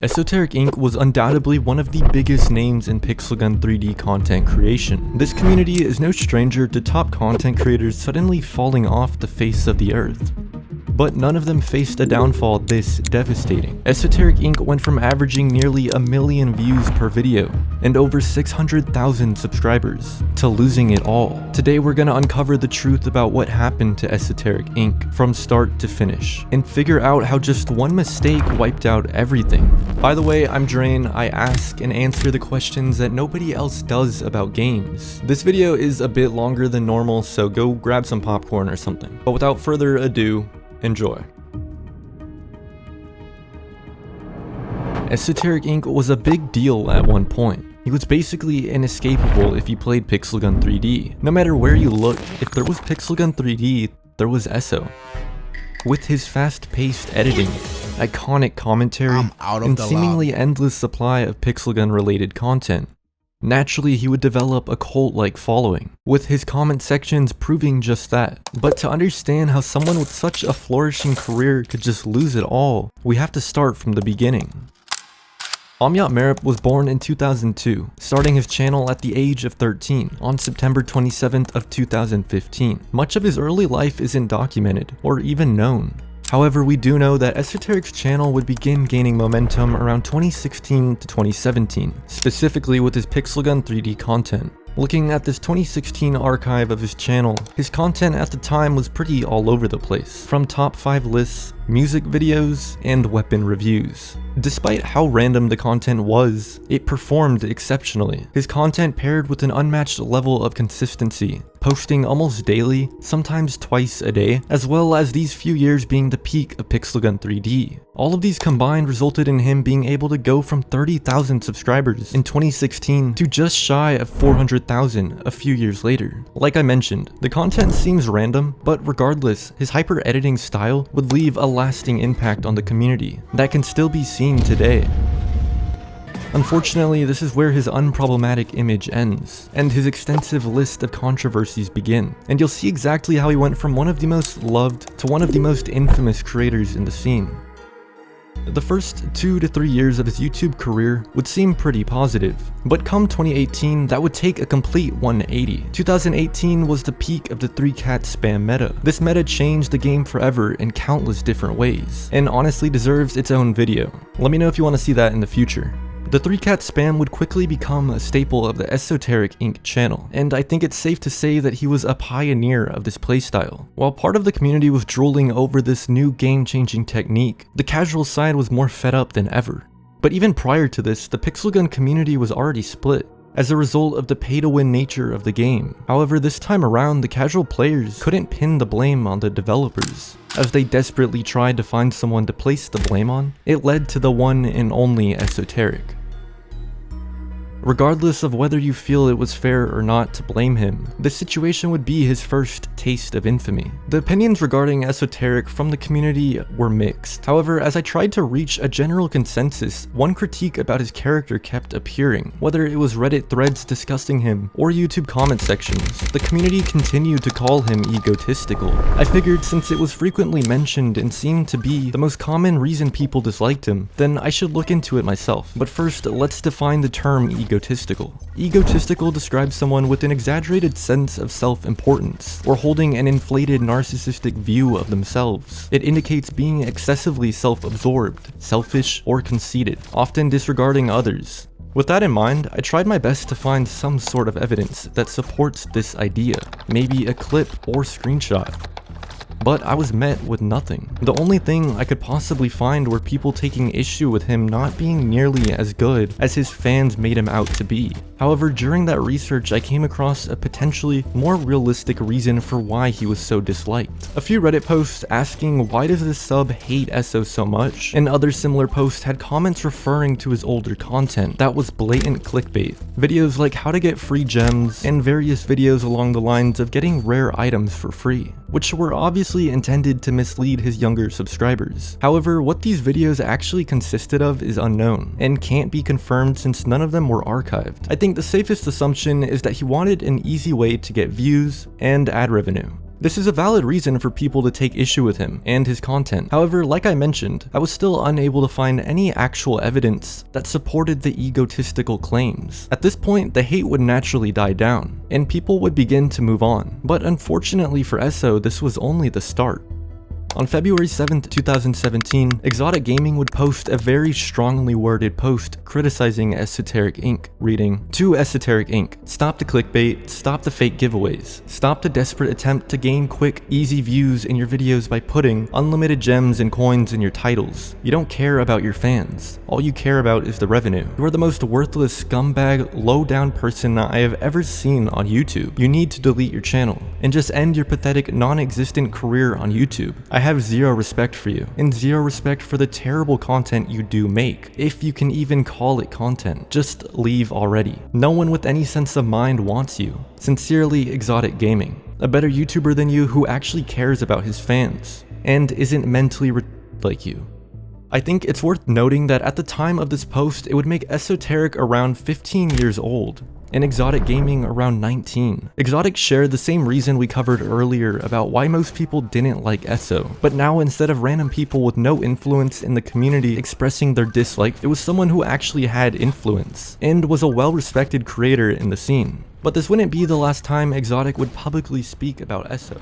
Esoteric Inc. was undoubtedly one of the biggest names in pixel gun 3D content creation. This community is no stranger to top content creators suddenly falling off the face of the earth. But none of them faced a downfall this devastating. Esoteric Inc. went from averaging nearly 1 million views per video and over 600,000 subscribers to losing it all. Today we're gonna uncover the truth about what happened to Esoteric Inc. from start to finish and figure out how just one mistake wiped out everything. By the way, I'm Drain. I ask and answer the questions that nobody else does about games. This video is a bit longer than normal, so go grab some popcorn or something. But without further ado, enjoy. Esoteric Inc. was a big deal at one point. He was basically inescapable if you played pixel gun 3D. No matter where you looked, if there was pixel gun 3D, there was Eso. With his fast-paced editing, iconic commentary, and seemingly endless supply of pixel gun related content, naturally, he would develop a cult-like following, with his comment sections proving just that. But to understand how someone with such a flourishing career could just lose it all, we have to start from the beginning. Amyat Merip was born in 2002, starting his channel at the age of 13 on September 27th of 2015. Much of his early life isn't documented or even known. However, we do know that Esoteric's channel would begin gaining momentum around 2016 to 2017, specifically with his pixel gun 3D content. Looking at this 2016 archive of his channel, his content at the time was pretty all over the place, from top 5 lists, music videos, and weapon reviews. Despite how random the content was, it performed exceptionally. His content paired with an unmatched level of consistency, posting almost daily, sometimes twice a day, as well as these few years being the peak of pixel gun 3D. All of these combined resulted in him being able to go from 30,000 subscribers in 2016 to just shy of 400,000 a few years later. Like I mentioned, the content seems random, but regardless, his hyper editing style would leave a lasting impact on the community that can still be seen today. Unfortunately, this is where his unproblematic image ends, and his extensive list of controversies begin, and you'll see exactly how he went from one of the most loved to one of the most infamous creators in the scene. The first 2 to 3 years of his YouTube career would seem pretty positive, but come 2018, that would take a complete 180. 2018 was the peak of the 3-cat spam meta. This meta changed the game forever in countless different ways, and honestly deserves its own video. Let me know if you want to see that in the future. The 3-cat spam would quickly become a staple of the Esoteric Inc. channel, and I think it's safe to say that he was a pioneer of this playstyle. While part of the community was drooling over this new game-changing technique, the casual side was more fed up than ever. But even prior to this, the pixel gun community was already split, as a result of the pay-to-win nature of the game. However, this time around, the casual players couldn't pin the blame on the developers. As they desperately tried to find someone to place the blame on, it led to the one and only Esoteric. Regardless of whether you feel it was fair or not to blame him, this situation would be his first taste of infamy. The opinions regarding Esoteric from the community were mixed. However, as I tried to reach a general consensus, one critique about his character kept appearing. Whether it was Reddit threads discussing him or YouTube comment sections, the community continued to call him egotistical. I figured since it was frequently mentioned and seemed to be the most common reason people disliked him, then I should look into it myself. But first, let's define the term egotistical. Egotistical describes someone with an exaggerated sense of self-importance, or holding an inflated narcissistic view of themselves. It indicates being excessively self-absorbed, selfish, or conceited, often disregarding others. With that in mind, I tried my best to find some sort of evidence that supports this idea, maybe a clip or screenshot. But I was met with nothing. The only thing I could possibly find were people taking issue with him not being nearly as good as his fans made him out to be. However, during that research, I came across a potentially more realistic reason for why he was so disliked. A few Reddit posts asking why does this sub hate Eso so much, and other similar posts had comments referring to his older content that was blatant clickbait. Videos like how to get free gems, and various videos along the lines of getting rare items for free, which were obviously intended to mislead his younger subscribers. However, what these videos actually consisted of is unknown, and can't be confirmed since none of them were archived. I think the safest assumption is that he wanted an easy way to get views and ad revenue. This is a valid reason for people to take issue with him and his content. However, like I mentioned, I was still unable to find any actual evidence that supported the egotistical claims. At this point, the hate would naturally die down, and people would begin to move on. But unfortunately for Eso, this was only the start. On February 7th, 2017, Exotic Gaming would post a very strongly worded post criticizing Esoteric Inc, reading, "To Esoteric Inc, stop the clickbait, stop the fake giveaways, stop the desperate attempt to gain quick, easy views in your videos by putting unlimited gems and coins in your titles. You don't care about your fans. All you care about is the revenue. You are the most worthless scumbag, low-down person I have ever seen on YouTube. You need to delete your channel and just end your pathetic, non-existent career on YouTube. I have zero respect for you, and zero respect for the terrible content you do make, if you can even call it content. Just leave already. No one with any sense of mind wants you. Sincerely, Exotic Gaming. A better YouTuber than you who actually cares about his fans, and isn't mentally like you." I think it's worth noting that at the time of this post, it would make Esoteric around 15 years old, and Exotic Gaming around 19. Exotic shared the same reason we covered earlier about why most people didn't like Eso, but now instead of random people with no influence in the community expressing their dislike, it was someone who actually had influence, and was a well-respected creator in the scene. But this wouldn't be the last time Exotic would publicly speak about Eso.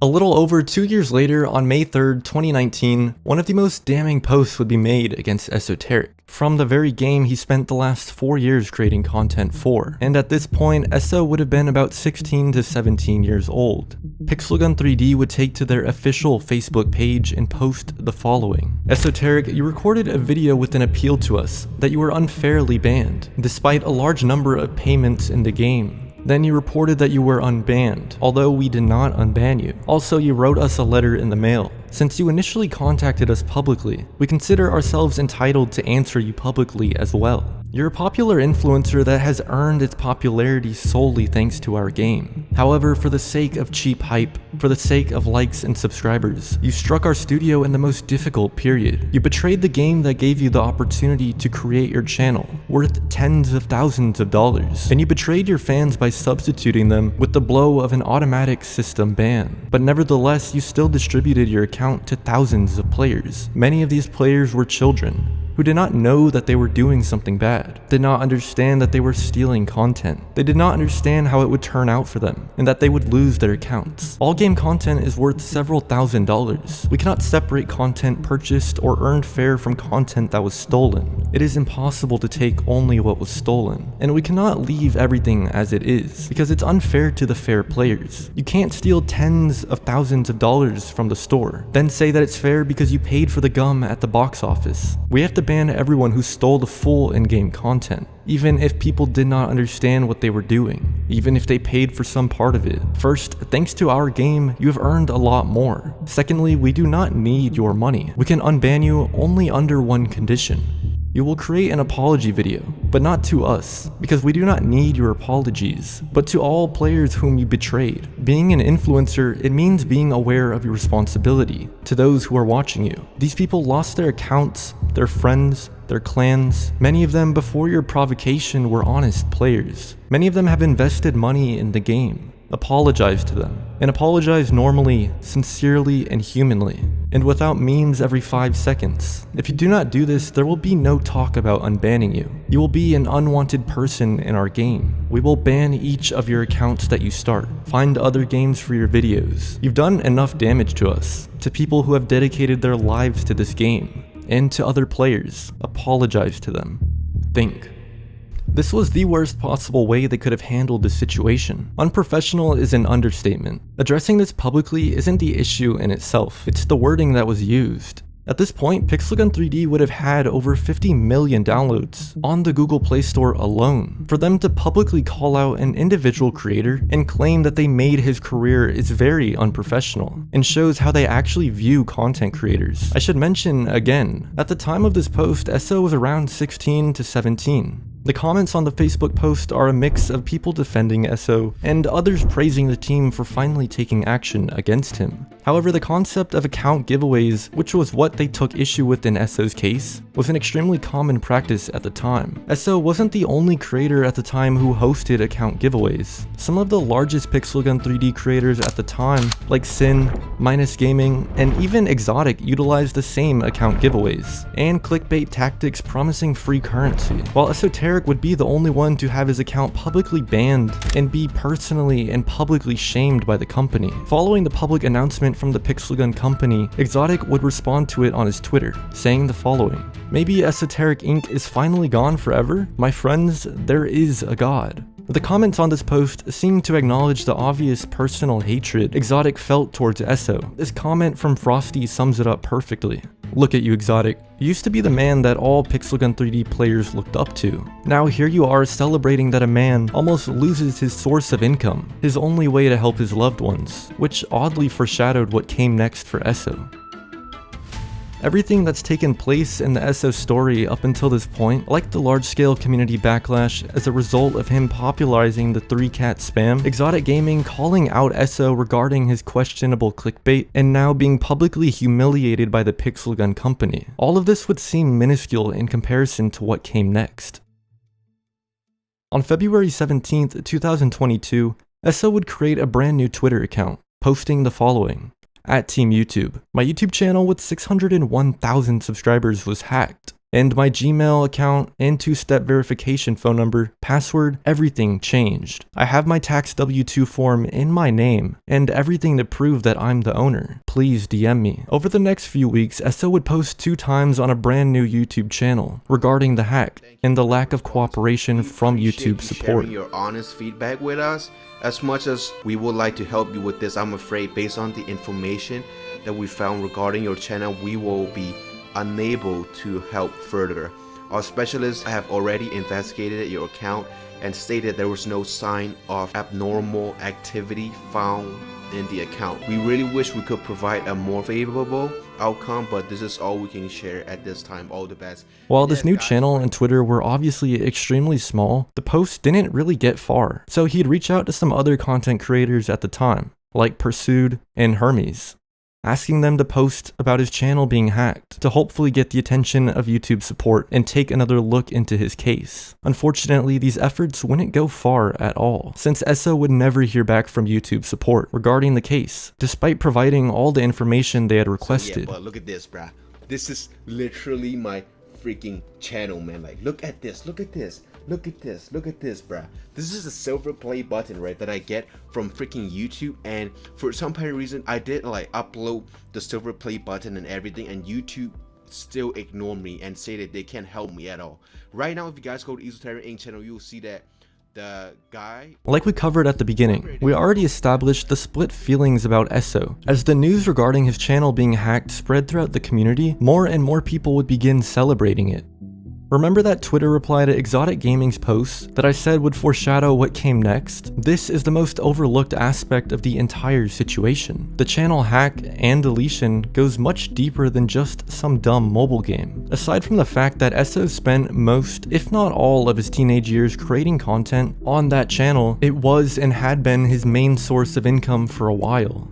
A little over 2 years later, on May 3rd, 2019, one of the most damning posts would be made against Esoteric, from the very game he spent the last 4 years creating content for. And at this point, Eso would have been about 16 to 17 years old. Pixelgun 3D would take to their official Facebook page and post the following. "Esoteric, you recorded a video with an appeal to us that you were unfairly banned, despite a large number of payments in the game. Then you reported that you were unbanned, although we did not unban you. Also, you wrote us a letter in the mail. Since you initially contacted us publicly, we consider ourselves entitled to answer you publicly as well. You're a popular influencer that has earned its popularity solely thanks to our game. However, for the sake of cheap hype, for the sake of likes and subscribers, you struck our studio in the most difficult period. You betrayed the game that gave you the opportunity to create your channel, worth tens of thousands of dollars. And you betrayed your fans by substituting them with the blow of an automatic system ban. But nevertheless, you still distributed your account to thousands of players. Many of these players were children, who did not know that they were doing something bad, did not understand that they were stealing content. They did not understand how it would turn out for them, and that they would lose their accounts. All game content is worth several $1,000s. We cannot separate content purchased or earned fair from content that was stolen. It is impossible to take only what was stolen, and we cannot leave everything as it is, because it's unfair to the fair players. You can't steal tens of thousands of dollars from the store, then say that it's fair because you paid for the gum at the box office. We have to ban everyone who stole the full in-game content, even if people did not understand what they were doing, even if they paid for some part of it. First, thanks to our game, you have earned a lot more. Secondly, we do not need your money. We can unban you only under one condition. You will create an apology video, but not to us, because we do not need your apologies, but to all players whom you betrayed. Being an influencer, it means being aware of your responsibility to those who are watching you. These people lost their accounts, their friends, their clans. Many of them before your provocation were honest players. Many of them have invested money in the game. Apologize to them, and apologize normally, sincerely, and humanly, and without memes every 5 seconds. If you do not do this, there will be no talk about unbanning you. You will be an unwanted person in our game. We will ban each of your accounts that you start. Find other games for your videos. You've done enough damage to us, to people who have dedicated their lives to this game, and to other players. Apologize to them. Think. This was the worst possible way they could have handled this situation. Unprofessional is an understatement. Addressing this publicly isn't the issue in itself, it's the wording that was used. At this point, Pixelgun 3D would have had over 50 million downloads on the Google Play Store alone. For them to publicly call out an individual creator and claim that they made his career is very unprofessional, and shows how they actually view content creators. I should mention again, at the time of this post, Eso was around 16 to 17. The comments on the Facebook post are a mix of people defending Eso and others praising the team for finally taking action against him. However, the concept of account giveaways, which was what they took issue with in Eso's case, was an extremely common practice at the time. Eso wasn't the only creator at the time who hosted account giveaways. Some of the largest pixel gun 3D creators at the time, like Sin, Minus Gaming, and even Exotic, utilized the same account giveaways and clickbait tactics promising free currency, while Esoteric would be the only one to have his account publicly banned and be personally and publicly shamed by the company. Following the public announcement from the pixel gun company, Exotic would respond to it on his Twitter, saying the following: "Maybe Esoteric Inc. is finally gone forever? My friends, there is a God." The comments on this post seem to acknowledge the obvious personal hatred Exotic felt towards Eso. This comment from Frosty sums it up perfectly. "Look at you, Exotic. You used to be the man that all Pixel Gun 3D players looked up to. Now here you are celebrating that a man almost loses his source of income, his only way to help his loved ones," which oddly foreshadowed what came next for Eso. Everything that's taken place in the Eso story up until this point, like the large-scale community backlash as a result of him popularizing the 3-cat spam, Exotic Gaming calling out Eso regarding his questionable clickbait, and now being publicly humiliated by the Pixel Gun company. All of this would seem minuscule in comparison to what came next. On February 17th, 2022, Eso would create a brand new Twitter account, posting the following: "At Team YouTube, my YouTube channel with 601,000 subscribers was hacked, and my Gmail account and 2-step verification phone number, password, everything changed. I have my tax W-2 form in my name, and everything to prove that I'm the owner. Please DM me." Over the next few weeks, Eso would post 2 times on a brand new YouTube channel regarding the hack and the lack of cooperation from YouTube support. Sharing your honest feedback with us. As much as we would like to help you with this, I'm afraid based on the information that we found regarding your channel, we will be unable to help further. Our specialists have already investigated your account and stated there was no sign of abnormal activity found in the account. We really wish we could provide a more favorable outcome, but this is all we can share at this time. All the best. While this new channel and Twitter were obviously extremely small, the posts didn't really get far, so he'd reach out to some other content creators at the time, like Pursued and Hermes, asking them to post about his channel being hacked to hopefully get the attention of YouTube support and take another look into his case. Unfortunately, these efforts wouldn't go far at all, since Eso would never hear back from YouTube support regarding the case, despite providing all the information they had requested. Yeah, but look at this, bruh. This is literally my freaking channel, man. Like, look at this, look at this. Look at this, look at this, bruh. This is a silver play button, right, that I get from freaking YouTube, and for some kind of reason I did like upload the silver play button and everything, and YouTube still ignored me and say that they can't help me at all. Right now, if you guys go to Esoteric Inc channel, you'll see that the guy, like we covered at the beginning, we already established the split feelings about Eso. As the news regarding his channel being hacked spread throughout the community, more and more people would begin celebrating it. Remember that Twitter reply to Exotic Gaming's posts that I said would foreshadow what came next? This is the most overlooked aspect of the entire situation. The channel hack and deletion goes much deeper than just some dumb mobile game. Aside from the fact that Eso spent most, if not all, of his teenage years creating content on that channel, it was and had been his main source of income for a while.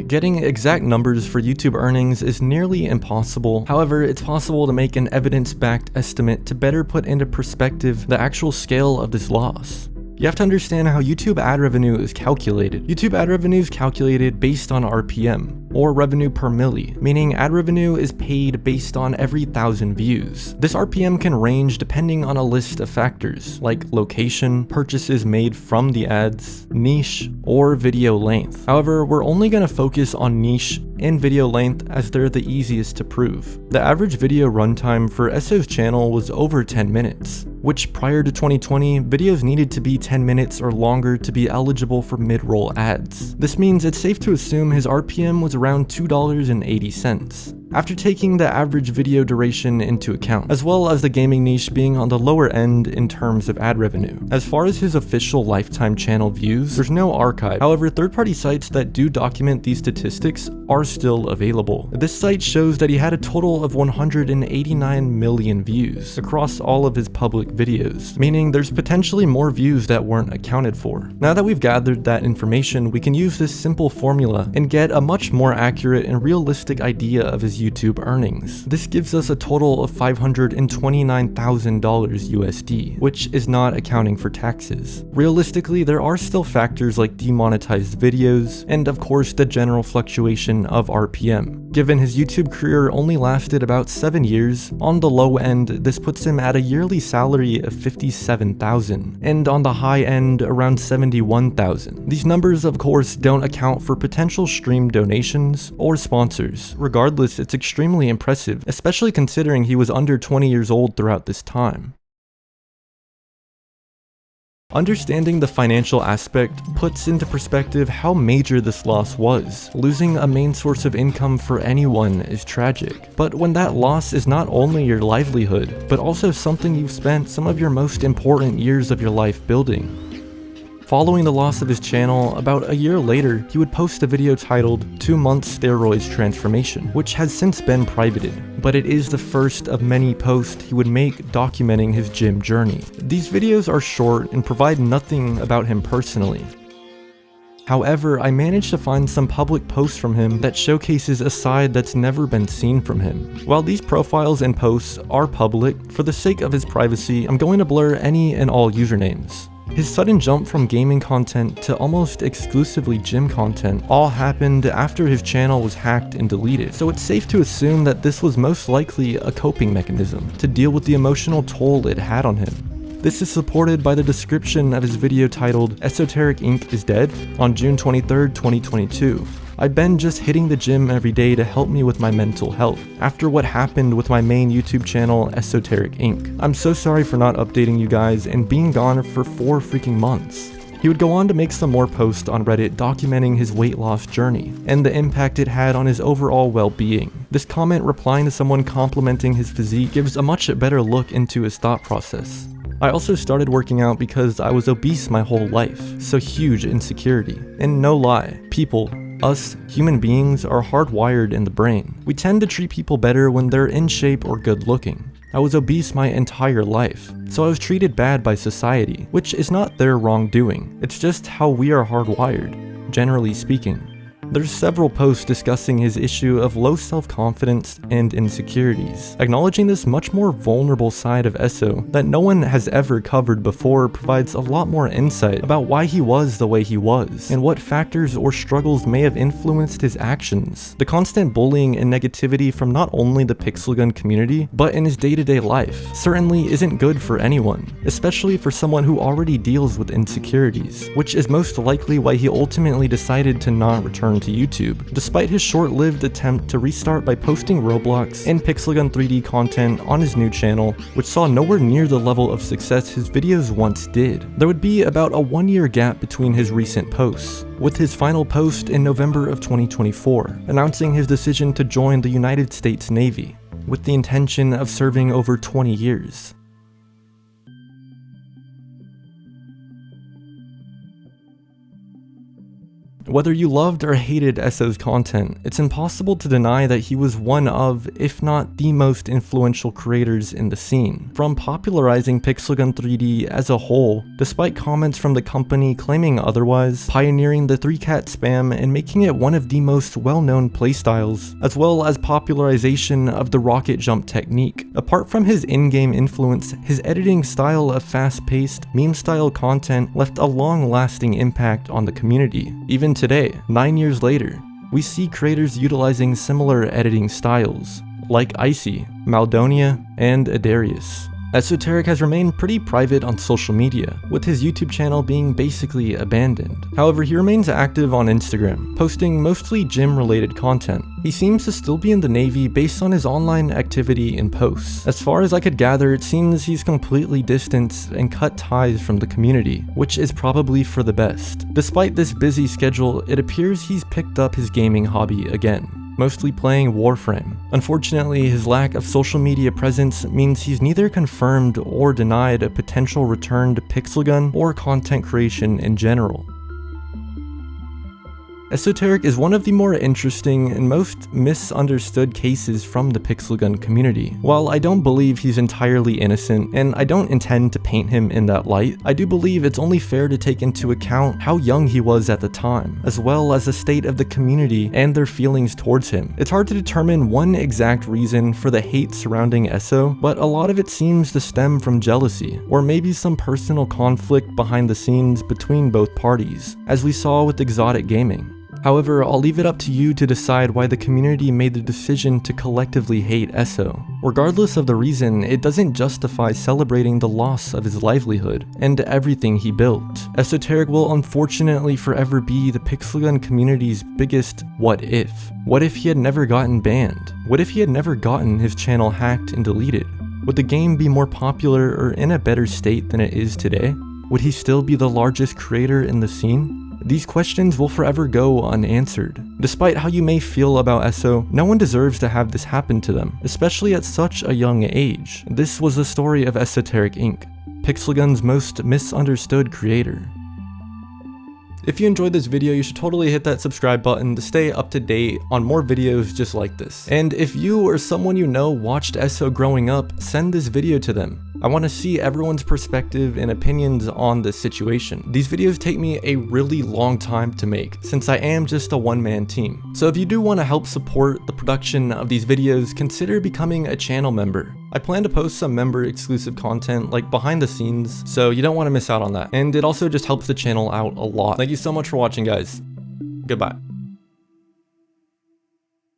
Getting exact numbers for YouTube earnings is nearly impossible. However, it's possible to make an evidence-backed estimate to better put into perspective the actual scale of this loss. You have to understand how YouTube ad revenue is calculated. YouTube ad revenue is calculated based on RPM, or revenue per milli, meaning ad revenue is paid based on every 1,000 views. This RPM can range depending on a list of factors, like location, purchases made from the ads, niche, or video length. However, we're only going to focus on niche and video length as they're the easiest to prove. The average video runtime for Eso's channel was over 10 minutes, which prior to 2020, videos needed to be 10 minutes or longer to be eligible for mid-roll ads. This means it's safe to assume his RPM was around $2.80. after taking the average video duration into account, as well as the gaming niche being on the lower end in terms of ad revenue. As far as his official lifetime channel views, there's no archive. However, third-party sites that do document these statistics are still available. This site shows that he had a total of 189 million views across all of his public videos, meaning there's potentially more views that weren't accounted for. Now that we've gathered that information, we can use this simple formula and get a much more accurate and realistic idea of his YouTube earnings. This gives us a total of $529,000 USD, which is not accounting for taxes. Realistically, there are still factors like demonetized videos, and of course the general fluctuation of RPM. Given his YouTube career only lasted about 7 years, on the low end this puts him at a yearly salary of $57,000, and on the high end around $71,000. These numbers of course don't account for potential stream donations or sponsors. Regardless, it's extremely impressive, especially considering he was under 20 years old throughout this time. Understanding the financial aspect puts into perspective how major this loss was. Losing a main source of income for anyone is tragic, but when that loss is not only your livelihood, but also something you've spent some of your most important years of your life building. Following the loss of his channel, about a year later, he would post a video titled 2 Months Steroids Transformation, which has since been privated, but it is the first of many posts he would make documenting his gym journey. These videos are short and provide nothing about him personally. However, I managed to find some public posts from him that showcases a side that's never been seen from him. While these profiles and posts are public, for the sake of his privacy, I'm going to blur any and all usernames. His sudden jump from gaming content to almost exclusively gym content all happened after his channel was hacked and deleted, so it's safe to assume that this was most likely a coping mechanism to deal with the emotional toll it had on him. This is supported by the description of his video titled Esoteric Inc is dead on June 23rd, 2022. I've been just hitting the gym every day to help me with my mental health after what happened with my main YouTube channel, Esoteric Inc. I'm so sorry for not updating you guys and being gone for 4 freaking months. He would go on to make some more posts on Reddit documenting his weight loss journey and the impact it had on his overall well-being. This comment replying to someone complimenting his physique gives a much better look into his thought process. I also started working out because I was obese my whole life, so huge insecurity. And no lie, us human beings are hardwired in the brain. We tend to treat people better when they're in shape or good looking. I was obese my entire life, so I was treated bad by society, which is not their wrongdoing. It's just how we are hardwired, generally speaking. There's several posts discussing his issue of low self-confidence and insecurities. Acknowledging this much more vulnerable side of Eso that no one has ever covered before provides a lot more insight about why he was the way he was, and what factors or struggles may have influenced his actions. The constant bullying and negativity from not only the Pixel Gun community, but in his day-to-day life, certainly isn't good for anyone, especially for someone who already deals with insecurities, which is most likely why he ultimately decided to not return to YouTube, despite his short-lived attempt to restart by posting Roblox and Pixel Gun 3D content on his new channel, which saw nowhere near the level of success his videos once did. There would be about a 1-year gap between his recent posts, with his final post in November of 2024, announcing his decision to join the United States Navy, with the intention of serving over 20 years. Whether you loved or hated Eso's content, it's impossible to deny that he was one of, if not the most influential creators in the scene. From popularizing Pixel Gun 3D as a whole, despite comments from the company claiming otherwise, pioneering the 3-cat spam and making it one of the most well-known playstyles, as well as popularization of the rocket jump technique. Apart from his in-game influence, his editing style of fast-paced, meme-style content left a long-lasting impact on the community. Even today, 9 years later, we see creators utilizing similar editing styles, like Icy, Maldonia, and Adarius. Esoteric has remained pretty private on social media, with his YouTube channel being basically abandoned. However, he remains active on Instagram, posting mostly gym-related content. He seems to still be in the Navy based on his online activity and posts. As far as I could gather, it seems he's completely distanced and cut ties from the community, which is probably for the best. Despite this busy schedule, it appears he's picked up his gaming hobby again. mostly playing Warframe. Unfortunately, his lack of social media presence means he's neither confirmed or denied a potential return to Pixel Gun or content creation in general. Esoteric is one of the more interesting and most misunderstood cases from the Pixel Gun community. While I don't believe he's entirely innocent, and I don't intend to paint him in that light, I do believe it's only fair to take into account how young he was at the time, as well as the state of the community and their feelings towards him. It's hard to determine one exact reason for the hate surrounding Eso, but a lot of it seems to stem from jealousy, or maybe some personal conflict behind the scenes between both parties, as we saw with Exotic Gaming. However, I'll leave it up to you to decide why the community made the decision to collectively hate Eso. Regardless of the reason, it doesn't justify celebrating the loss of his livelihood and everything he built. Esoteric will unfortunately forever be the Pixel Gun community's biggest what if. What if he had never gotten banned? What if he had never gotten his channel hacked and deleted? Would the game be more popular or in a better state than it is today? Would he still be the largest creator in the scene? These questions will forever go unanswered. Despite how you may feel about Eso, no one deserves to have this happen to them, especially at such a young age. This was the story of Esoteric Inc., Pixel Gun's most misunderstood creator. If you enjoyed this video, you should totally hit that subscribe button to stay up to date on more videos just like this. And if you or someone you know watched Eso growing up, send this video to them. I want to see everyone's perspective and opinions on this situation. These videos take me a really long time to make, since I am just a one-man team. So if you do want to help support the production of these videos, consider becoming a channel member. I plan to post some member exclusive content like behind the scenes, so you don't want to miss out on that. And it also just helps the channel out a lot. Thank you so much for watching, guys. Goodbye.